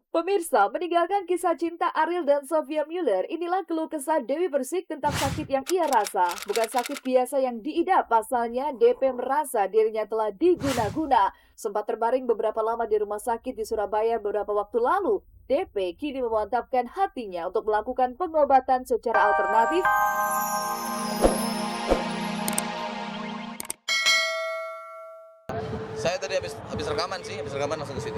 Pemirsa, meninggalkan kisah cinta Ariel dan Sophia Muller, inilah keluh kesah Dewi Persik tentang sakit yang ia rasa. Bukan sakit biasa yang diidap, pasalnya DP merasa dirinya telah diguna-guna. Sempat terbaring beberapa lama di rumah sakit di Surabaya beberapa waktu lalu. DP kini memantapkan hatinya untuk melakukan pengobatan secara alternatif. Saya tadi habis rekaman langsung ke situ.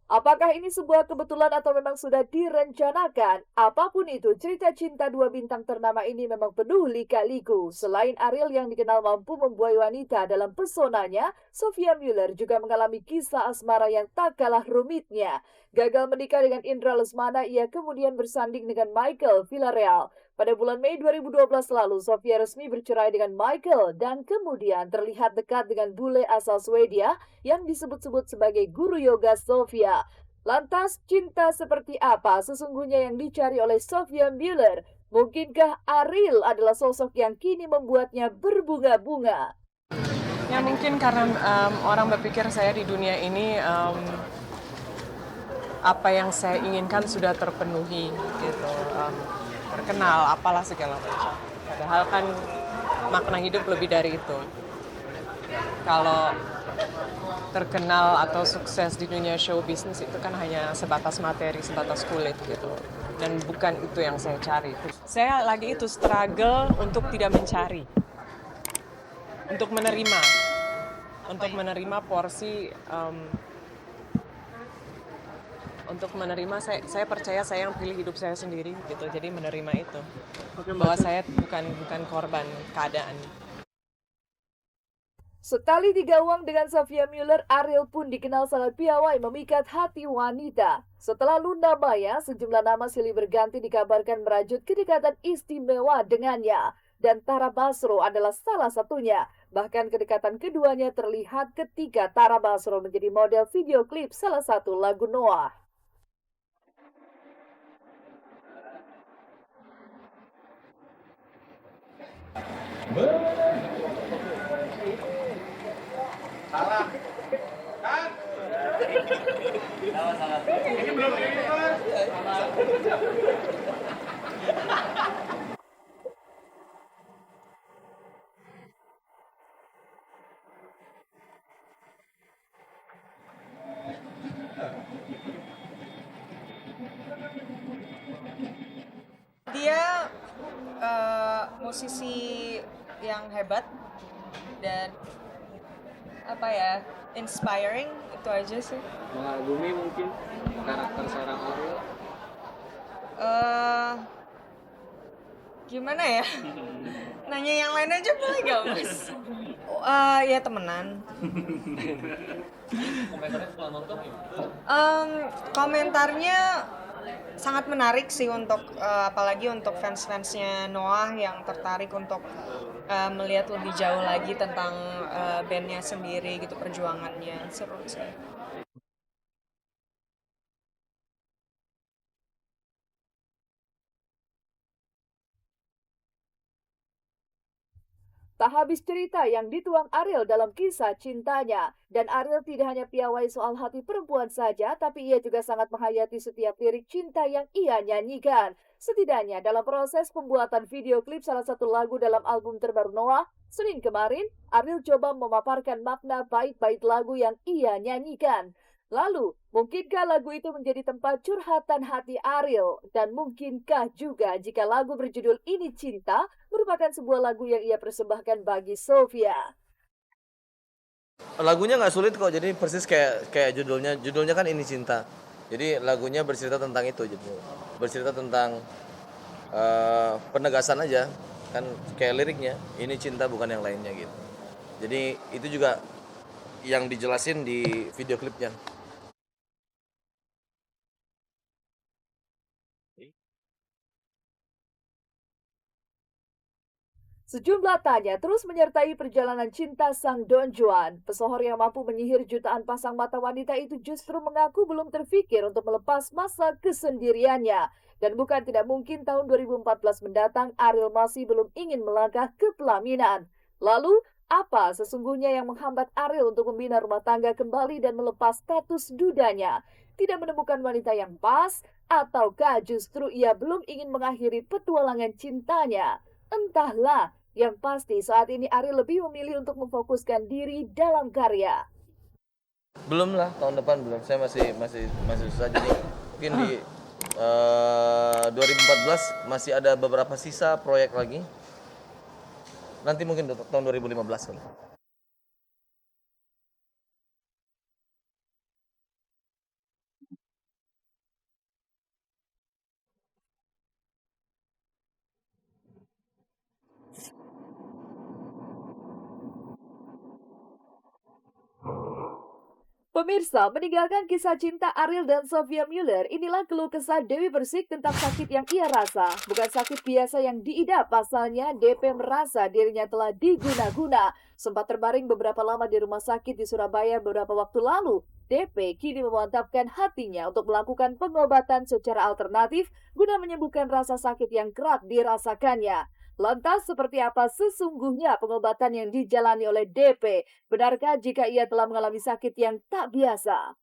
Apakah ini sebuah kebetulan atau memang sudah direncanakan? Apapun itu, cerita cinta dua bintang ternama ini memang penuh lika-liku. Selain Ariel yang dikenal mampu membuai wanita dalam pesonanya, Sophia Muller juga mengalami kisah asmara yang tak kalah rumitnya. Gagal menikah dengan Indra Lesmana, ia kemudian bersanding dengan Michael Villarreal. Pada bulan Mei 2012 lalu, Sophia resmi bercerai dengan Michael dan kemudian terlihat dekat dengan bule asal Swedia yang disebut-sebut sebagai guru yoga Sophia. Lantas, cinta seperti apa sesungguhnya yang dicari oleh Sophia Muller? Mungkinkah Ariel adalah sosok yang kini membuatnya berbunga-bunga? Ya mungkin karena orang berpikir saya di dunia ini apa yang saya inginkan sudah terpenuhi gitu, terkenal apalah segala macam. Padahal kan makna hidup lebih dari itu. Kalau terkenal atau sukses di dunia show bisnis itu kan hanya sebatas materi, sebatas kulit gitu. Dan bukan itu yang saya cari. Saya lagi itu struggle untuk tidak mencari. Untuk menerima porsi, untuk menerima saya percaya saya yang pilih hidup saya sendiri gitu, jadi menerima itu bahwa saya bukan korban keadaan. Setali digawang dengan Sophia Muller, Ariel pun dikenal sangat piawai memikat hati wanita. Setelah Luna Maya, sejumlah nama silih berganti dikabarkan merajut kedekatan istimewa dengannya. Dan Tara Basro adalah salah satunya. Bahkan kedekatan keduanya terlihat ketika Tara Basro menjadi model video klip salah satu lagu Noah. Salah. Kan? Salah. Ini belum Dia musisi yang hebat dan inspiring, itu aja sih. Mengagumi mungkin karakter seorang Ariel. Gimana ya? Nanya yang lain aja boleh gak, Mas? Ya temenan. Komentarnya setelah nonton ya? Komentarnya sangat menarik sih untuk apalagi untuk fans-fansnya Noah yang tertarik untuk melihat lebih jauh lagi tentang bandnya sendiri gitu, perjuangannya. Seru sih. Tak habis cerita yang dituang Ariel dalam kisah cintanya. Dan Ariel tidak hanya piawai soal hati perempuan saja, tapi ia juga sangat menghayati setiap lirik cinta yang ia nyanyikan. Setidaknya dalam proses pembuatan video klip salah satu lagu dalam album terbaru Noah, Senin kemarin, Ariel coba memaparkan makna bait-bait lagu yang ia nyanyikan. Lalu, mungkinkah lagu itu menjadi tempat curhatan hati Ariel? Dan mungkinkah juga jika lagu berjudul Ini Cinta merupakan sebuah lagu yang ia persembahkan bagi Sophia? Lagunya nggak sulit kok, jadi persis kayak judulnya kan Ini Cinta. Jadi lagunya bercerita tentang itu, jadi bercerita tentang penegasan aja, kan kayak liriknya Ini Cinta bukan yang lainnya gitu. Jadi itu juga yang dijelasin di video klipnya. Sejumlah tanya terus menyertai perjalanan cinta sang Don Juan. Pesohor yang mampu menyihir jutaan pasang mata wanita itu justru mengaku belum terfikir untuk melepas masa kesendiriannya. Dan bukan tidak mungkin tahun 2014 mendatang Ariel masih belum ingin melangkah ke pelaminan. Lalu, apa sesungguhnya yang menghambat Ariel untuk membina rumah tangga kembali dan melepas status dudanya? tidak menemukan wanita yang pas, ataukah justru ia belum ingin mengakhiri petualangan cintanya? Entahlah, yang pasti saat ini Ariel lebih memilih untuk memfokuskan diri dalam karya. Belum lah, tahun depan belum. Saya masih susah, jadi mungkin di 2014 masih ada beberapa sisa proyek lagi. Nanti mungkin tahun 2015 kali. Pemirsa, meninggalkan kisah cinta Ariel dan Sophia Muller, inilah keluh kesah Dewi Persik tentang sakit yang ia rasa. Bukan sakit biasa yang diidap, pasalnya DP merasa dirinya telah diguna-guna. Sempat terbaring beberapa lama di rumah sakit di Surabaya beberapa waktu lalu. DP kini memantapkan hatinya untuk melakukan pengobatan secara alternatif guna menyembuhkan rasa sakit yang kerap dirasakannya. Lantas seperti apa sesungguhnya pengobatan yang dijalani oleh DP? Benarkah jika ia telah mengalami sakit yang tak biasa?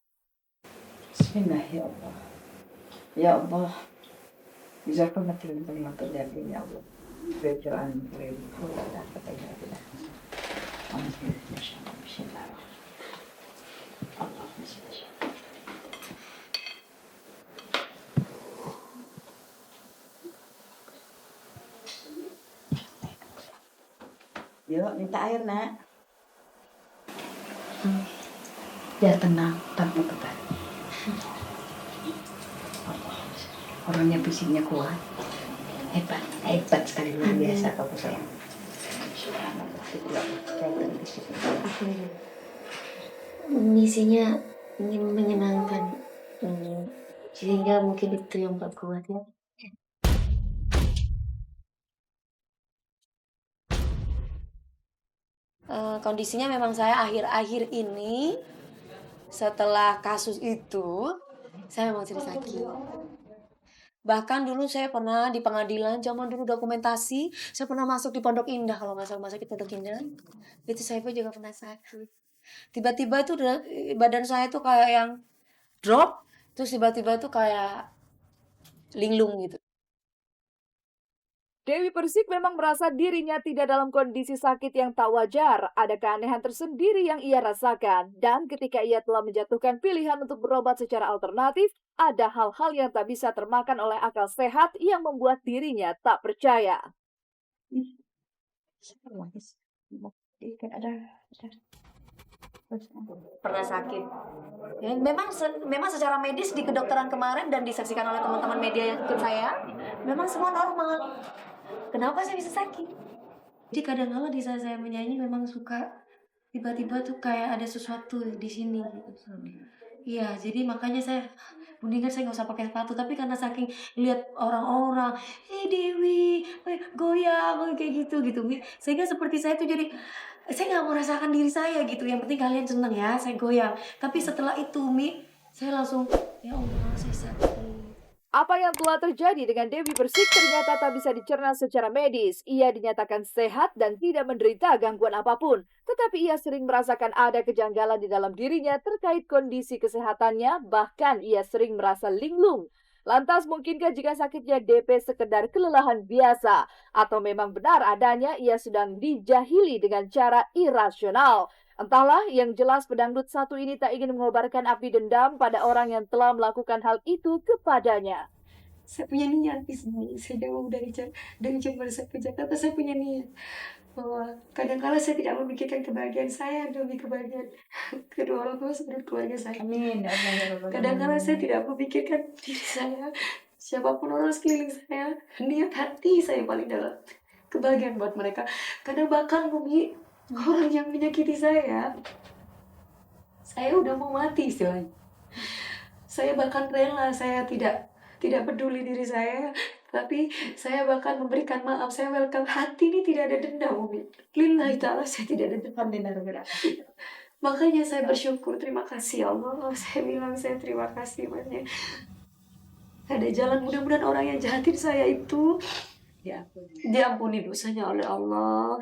Bismillah ya Allah. Ya Allah. Bisa kau terima terjadi ya Allah. Berjalan berikut dan kata-kata. Bismillah. Allah Bismillah. Yuk, minta air, Nak. Biar tenang, tanpa beban. Orangnya fisiknya kuat. Hebat sekali, luar biasa kamu sayang. Misinya ingin menyenangkan, sehingga mungkin itu yang Pak kuat ya. Kondisinya memang saya akhir-akhir ini setelah kasus itu saya memang sering sakit. Bahkan dulu saya pernah di pengadilan, zaman dulu dokumentasi, saya pernah masuk di Pondok Indah, kalau nggak salah masuk di Pondok Indah. Itu saya pun juga pernah sakit. Tiba-tiba itu badan saya tuh kayak yang drop, terus tiba-tiba tuh kayak linglung gitu. Dewi Persik memang merasa dirinya tidak dalam kondisi sakit yang tak wajar. Ada keanehan tersendiri yang ia rasakan. Dan ketika ia telah menjatuhkan pilihan untuk berobat secara alternatif, ada hal-hal yang tak bisa termakan oleh akal sehat yang membuat dirinya tak percaya. Pernah sakit. Ya, memang secara medis di kedokteran kemarin dan disaksikan oleh teman-teman media yang ikut saya, memang semua normal. Kenapa saya bisa sakit? Jadi kadang-kala di saat saya menyanyi memang suka tiba-tiba tuh kayak ada sesuatu di sini gitu. Iya, jadi makanya saya mendingan saya nggak usah pakai sepatu, tapi karena saking lihat orang-orang, Dewi, goyang kayak gitu, sehingga seperti saya tuh jadi saya nggak mau merasakan diri saya gitu. Yang penting kalian seneng ya, saya goyang. Tapi setelah itu, saya langsung, ya Allah, saya sakit. Apa yang telah terjadi dengan Dewi Persik ternyata tak bisa dicerna secara medis. Ia dinyatakan sehat dan tidak menderita gangguan apapun. Tetapi ia sering merasakan ada kejanggalan di dalam dirinya terkait kondisi kesehatannya, bahkan ia sering merasa linglung. Lantas mungkinkah jika sakitnya DP sekedar kelelahan biasa? Atau memang benar adanya ia sedang dijahili dengan cara irasional? Entahlah, yang jelas pedangdut satu ini tak ingin mengobarkan api dendam pada orang yang telah melakukan hal itu kepadanya. Saya punya niat di sini. Saya jauh dari Jember saya ke Jakarta. Saya punya niat bahwa kadang-kala saya tidak memikirkan kebahagiaan saya demi kebahagiaan kedua orang tua dan keluarga saya. Amin. Kadang-kala saya tidak memikirkan diri saya, siapapun orang sekeliling saya, niat hati saya paling dalam kebahagiaan buat mereka. Kadang bahkan orang yang menyakiti saya udah mau mati istilahnya. Saya bahkan rela, saya tidak peduli diri saya, tapi saya bahkan memberikan maaf. Saya welcome, hati ini tidak ada dendam, Umi. Lillahi ta'ala, saya tidak ada dendam. Makanya saya bersyukur, terima kasih Allah. Saya bilang saya terima kasih, makanya ada jalan, mudah-mudahan orang yang jahatin saya itu diampuni dosanya oleh Allah.